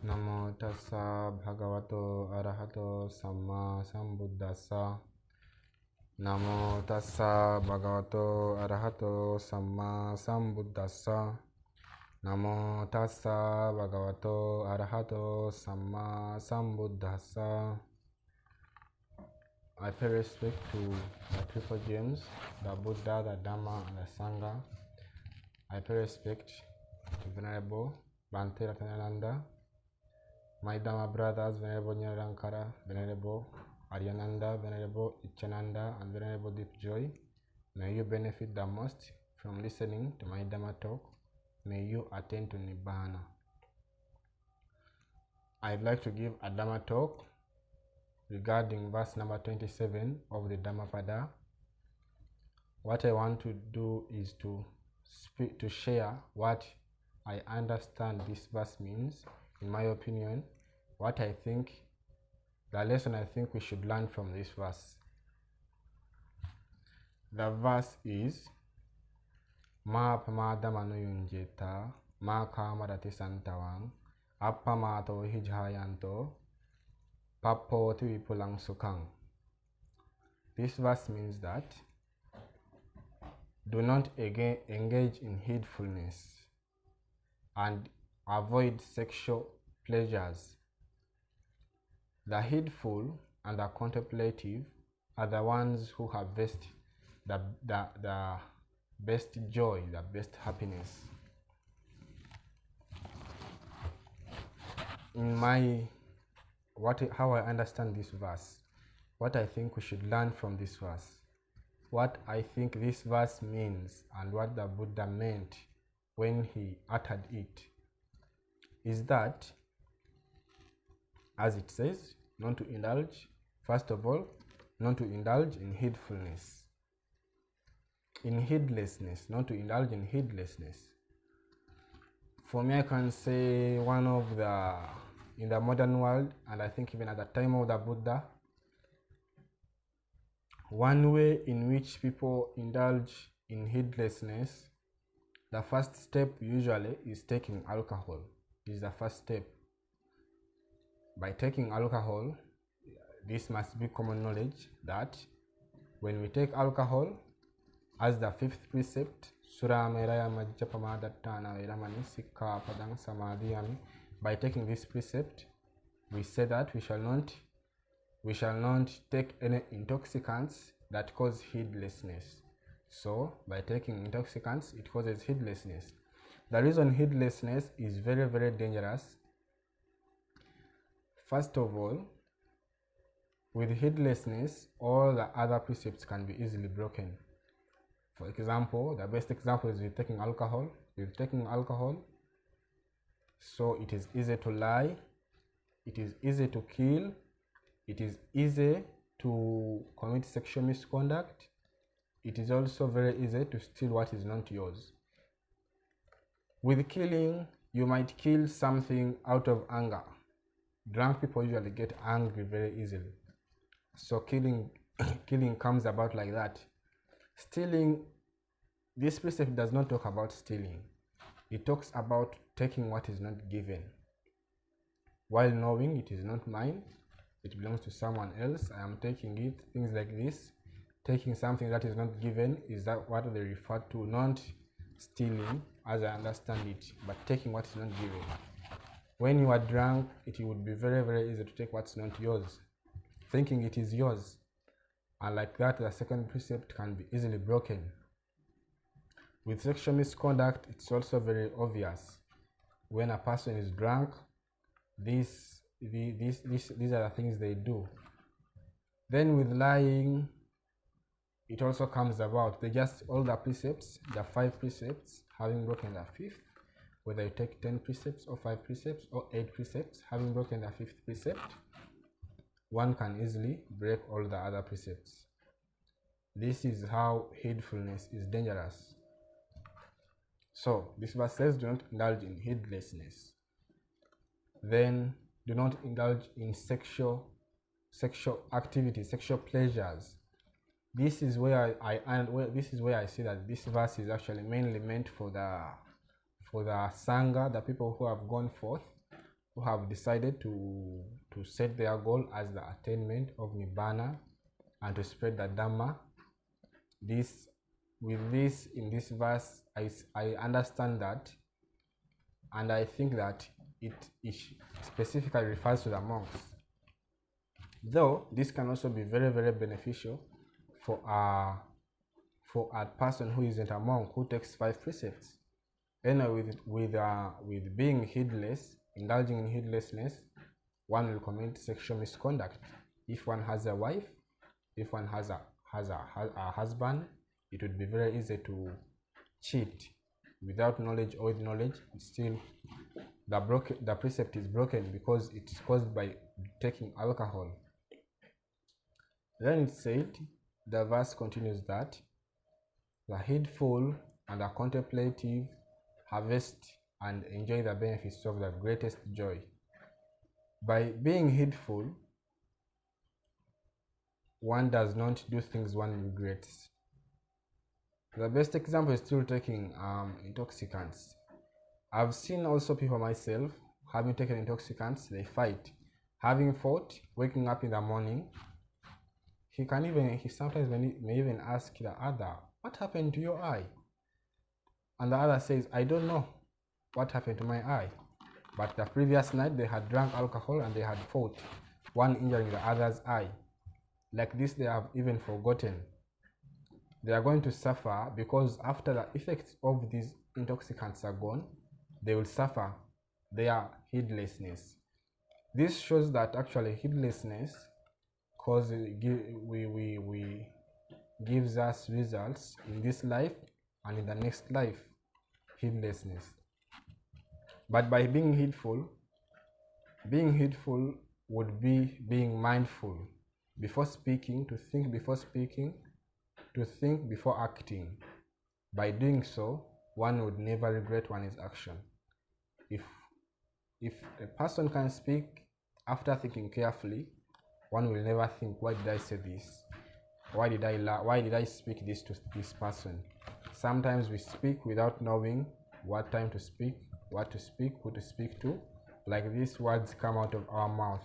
Namo tassa bhagavato arahato samma sambuddhassa. Namo tassa bhagavato arahato samma sambuddhassa. Namo tassa bhagavato arahato samma sambuddhassa. I pay respect to the Triple Gems, the Buddha, the Dhamma, and the Sangha. I pay respect to Venerable Bhante Ratananda, my Dhamma brothers, Venerable Nyarankara, Venerable Aryananda, Venerable Ichananda, and Venerable Deep Joy. May you benefit the most from listening to my Dhamma talk. May you attain to Nibbana. I'd like to give a Dhamma talk regarding verse number 27 of the Dhammapada. What I want to do is to share what I understand this verse means, in my opinion, what I think, the lesson I think we should learn from this verse. The verse is Ma pamadamanu yunjeta ma kamadati santawang appamato hijhayanto pappoti vipulang sukang. This verse means that do not engage in heedfulness and avoid sexual pleasures. The heedful and the contemplative are the ones who harvest the best joy, the best happiness. How I understand this verse, what I think we should learn from this verse, what I think this verse means, and what the Buddha meant when he uttered it, is that, as it says, not to indulge, first of all, not to indulge in heedfulness, in heedlessness, not to indulge in heedlessness. For me, I can say in the modern world, and I think even at the time of the Buddha, one way in which people indulge in heedlessness, the first step usually is taking alcohol. This is the first step. By taking alcohol, this must be common knowledge that when we take alcohol, as the fifth precept, by taking this precept, we say that we shall not take any intoxicants that cause heedlessness. So by taking intoxicants, it causes heedlessness. The reason heedlessness is very, very dangerous, first of all, with heedlessness, all the other precepts can be easily broken. For example, the best example is with taking alcohol. With taking alcohol, so it is easy to lie, it is easy to kill, it is easy to commit sexual misconduct, it is also very easy to steal what is not yours. With killing, you might kill something out of anger. Drunk people usually get angry very easily. So killing comes about like that. Stealing, this precept does not talk about stealing. It talks about taking what is not given, while knowing it is not mine, it belongs to someone else. I am taking it. Things like this, taking something that is not given, is that what they refer to, not stealing as I understand it, but taking what is not given. When you are drunk, it would be very, very easy to take what's not yours, thinking it is yours, and like that the second precept can be easily broken. With sexual misconduct, it's also very obvious. When a person is drunk, these are the things they do. Then with lying, it also comes about. All the precepts, the 5 precepts, having broken the 5th, whether you take 10 precepts or 5 precepts or 8 precepts, having broken the 5th precept, one can easily break all the other precepts. This is how heedfulness is dangerous. So this verse says, do not indulge in heedlessness. Then do not indulge in sexual activity, sexual pleasures. This is where I see that this verse is actually mainly meant for the Sangha, the people who have gone forth, who have decided to set their goal as the attainment of Nibbana and to spread the Dhamma. In this verse, I understand that, and I think that it specifically refers to the monks. Though this can also be very, very beneficial for a person who isn't a monk, who takes 5 precepts. Anyway, with being heedless, indulging in heedlessness, one will commit sexual misconduct. If one has a wife, if one has a husband, it would be very easy to cheat. Without knowledge or with knowledge, still the precept is broken because it's caused by taking alcohol. Then it said, the verse continues that the heedful and the contemplative harvest and enjoy the benefits of the greatest joy. By being heedful, one does not do things one regrets. The best example is still taking intoxicants. I've seen also people myself having taken intoxicants, they fight. Having fought, waking up in the morning, he sometimes may even ask the other, what happened to your eye? And the other says, I don't know what happened to my eye. But the previous night they had drunk alcohol and they had fought, one injuring the other's eye. Like this, they have even forgotten. They are going to suffer because after the effects of these intoxicants are gone, they will suffer their heedlessness. This shows that actually heedlessness gives us results in this life and in the next life. Heedlessness. But by being heedful would be being mindful before speaking, to think before speaking, to think before acting. By doing so, one would never regret one's action. If a person can speak after thinking carefully, one will never think, why did I say this? Why did I speak this to this person? Sometimes we speak without knowing what time to speak, what to speak, who to speak to. Like these words come out of our mouth.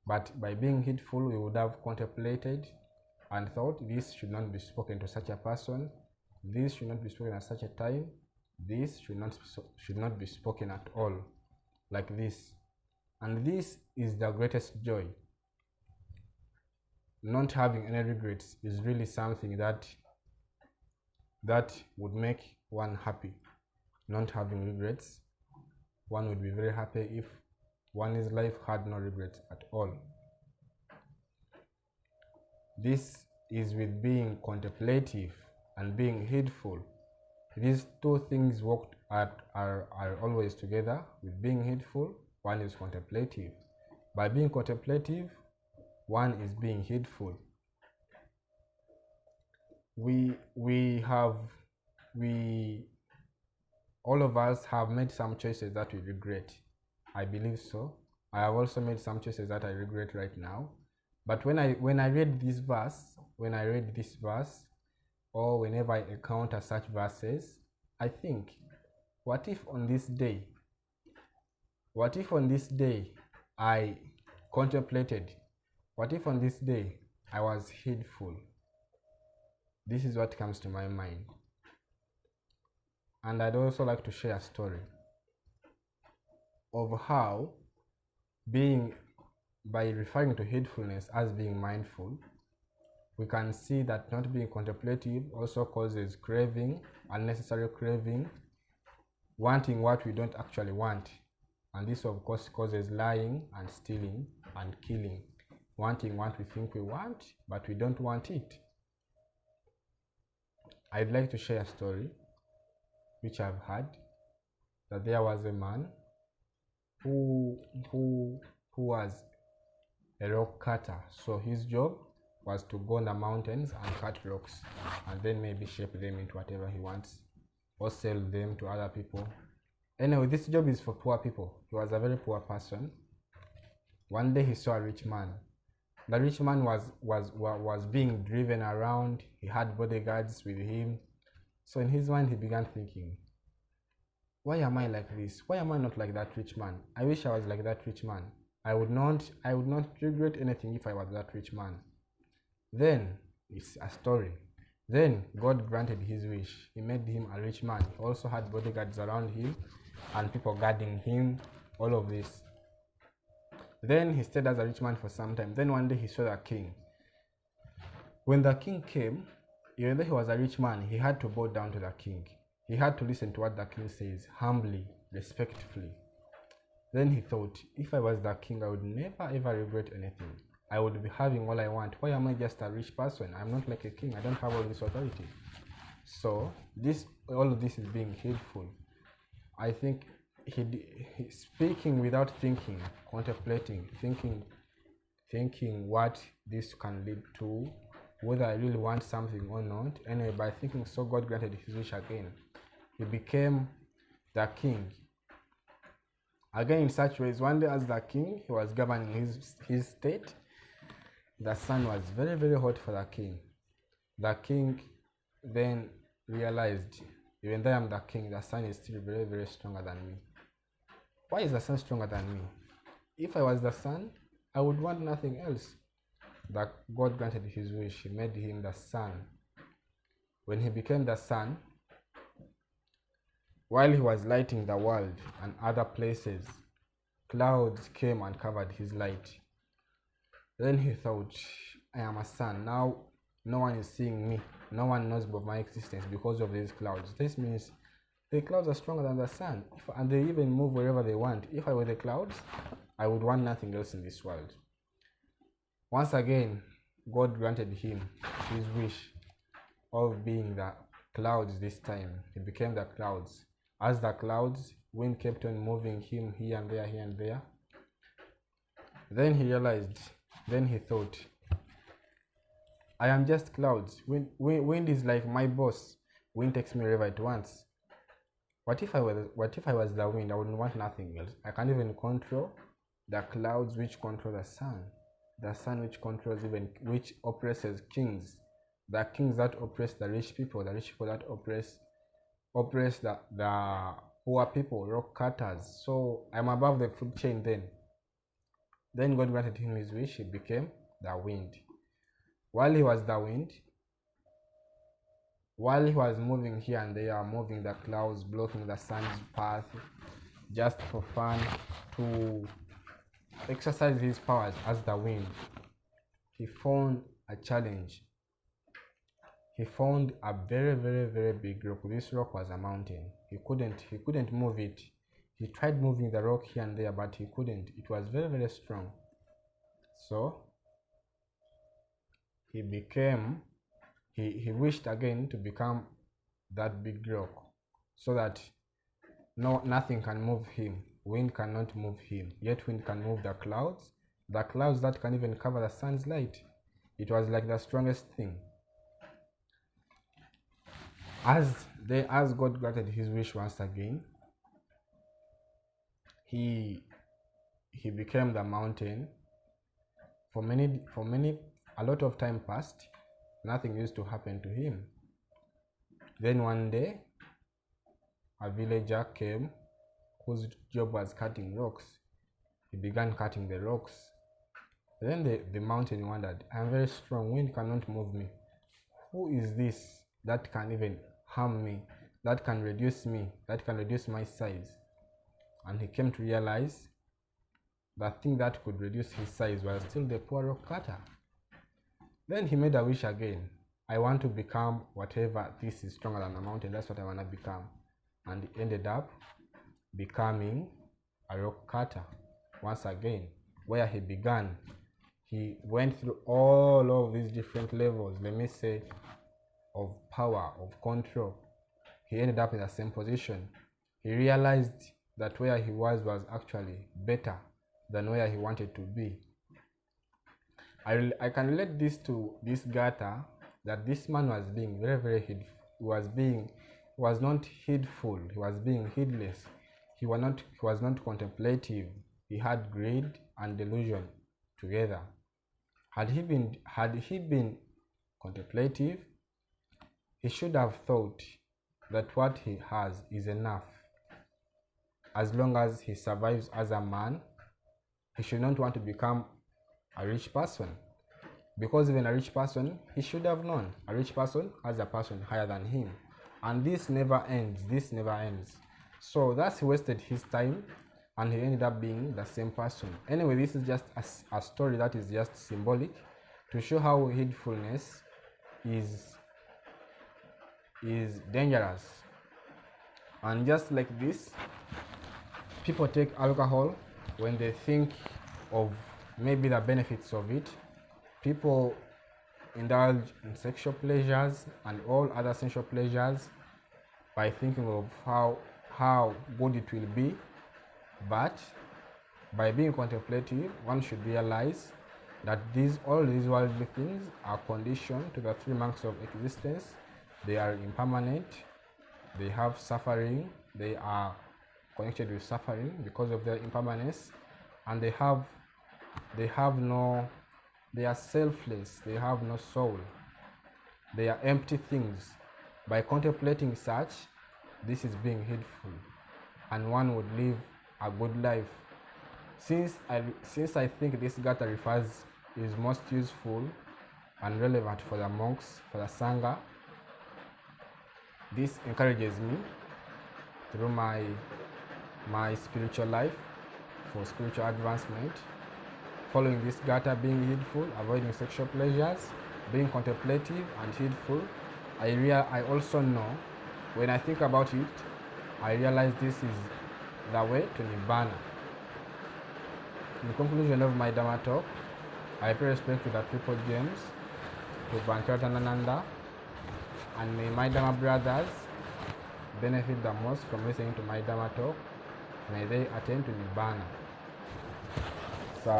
But by being heedful, we would have contemplated and thought, this should not be spoken to such a person, this should not be spoken at such a time, this should not be spoken at all, like this. And this is the greatest joy. Not having any regrets is really something that would make one happy. Not having regrets, one would be very happy if one's life had no regrets at all. This is with being contemplative and being heedful. These two things are always together. With being heedful, one is contemplative. By being contemplative, one is being heedful. All of us have made some choices that we regret. I believe so. I have also made some choices that I regret right now. But when I read this verse, or whenever I encounter such verses, I think, what if on this day I contemplated? What if on this day I was heedful? This is what comes to my mind. And I'd also like to share a story of how by referring to heedfulness as being mindful, we can see that not being contemplative also causes craving, unnecessary craving, wanting what we don't actually want. And this of course causes lying and stealing and killing, wanting what we think we want, but we don't want it. I'd like to share a story which I've had, that there was a man who was a rock cutter. So his job was to go on the mountains and cut rocks and then maybe shape them into whatever he wants or sell them to other people. Anyway, this job is for poor people. He was a very poor person. One day he saw a rich man. The rich man was being driven around. He had bodyguards with him. So in his mind he began thinking, why am I like this? Why am I not like that rich man? I wish I was like that rich man. I would not regret anything if I was that rich man. Then it's a story. Then God granted his wish. He made him a rich man. He also had bodyguards around him and people guarding him, all of this. Then he stayed as a rich man for some time. Then one day he saw the king. When the king came, even though he was a rich man, he had to bow down to the king. He had to listen to what the king says, humbly, respectfully. Then he thought, if I was the king, I would never ever regret anything. I would be having all I want. Why am I just a rich person? I'm not like a king. I don't have all this authority. So all of this is being hateful. I think he speaking without thinking, contemplating, thinking what this can lead to, whether I really want something or not. Anyway, by thinking so, God granted his wish again. He became the king. Again, in such ways, one day as the king, he was governing his state. The sun was very, very hot for the king. The king then realized, even though I'm the king, the sun is still very, very stronger than me. Why is the sun stronger than me? If I was the sun, I would want nothing else. That God granted his wish. He made him the sun. When he became the sun, while he was lighting the world and other places, clouds came and covered his light. Then he thought, I am a sun. Now no one is seeing me. No one knows about my existence because of these clouds. This means the clouds are stronger than the sun, and they even move wherever they want. If I were the clouds, I would want nothing else in this world. Once again, God granted him his wish of being the clouds this time. He became the clouds. As the clouds, wind kept on moving him here and there, here and there. Then he realized, then he thought, I am just clouds. Wind is like my boss. Wind takes me wherever it wants. What if I was the wind? I wouldn't want nothing else. I can't even control the clouds which control the sun which controls which oppresses kings, the kings that oppress the rich people that oppress the poor people, rock cutters. So I'm above the food chain. Then God granted him his wish. He became the wind. While he was the wind, while he was moving here and there, moving the clouds, blocking the sun's path, just for fun, to exercise his powers as the wind, he found a challenge. He found a very, very, very big rock. This rock was a mountain. He couldn't move it. He tried moving the rock here and there, but he couldn't. It was very, very strong. So he wished again to become that big rock, so that nothing can move him. Wind cannot move him, yet wind can move the clouds that can even cover the sun's light. It was like the strongest thing. As God granted his wish once again, he became the mountain. A lot of time passed. Nothing used to happen to him. Then one day, a villager came whose job was cutting rocks. He began cutting the rocks. Then the mountain wondered, I am very strong, wind cannot move me. Who is this that can even harm me, that can reduce me, that can reduce my size? And he came to realize the thing that could reduce his size was still the poor rock cutter. Then he made a wish again. I want to become whatever this is stronger than a mountain. That's what I want to become. And he ended up becoming a rock cutter once again. Where he began, he went through all of these different levels, let me say, of power, of control. He ended up in the same position. He realized that where he was actually better than where he wanted to be. I can relate this to this gutter, that this man was being very, very heedful. He was not heedful, he was being heedless. He was not contemplative. He had greed and delusion together. Had he been contemplative, he should have thought that what he has is enough. as long as he survives as a man, he should not want to become a rich person, because even a rich person, he should have known a rich person as a person higher than him, and this never ends. So that's wasted his time, and he ended up being the same person. Anyway, this is just a story that is just symbolic to show how heedfulness is dangerous. And just like this, people take alcohol when they think of maybe the benefits of it. People indulge in sexual pleasures and all other sensual pleasures by thinking of how good it will be, but by being contemplative, one should realize that all these worldly things are conditioned to the three marks of existence. They are impermanent, they have suffering, they are connected with suffering because of their impermanence, and they are selfless, they have no soul, they are empty things. By contemplating such, this is being heedful, and one would live a good life. Since I think this Gata is most useful and relevant for the monks, for the Sangha, this encourages me through my spiritual life, for spiritual advancement. Following this Gata, being heedful, avoiding sexual pleasures, being contemplative and heedful, I also know, when I think about it, I realize this is the way to Nibbana. In conclusion of my Dhamma talk, I pay respect to the Triple James, to Bhankiratananda, and may my Dhamma brothers benefit the most from listening to my Dhamma talk. May they attain to Nibbana. So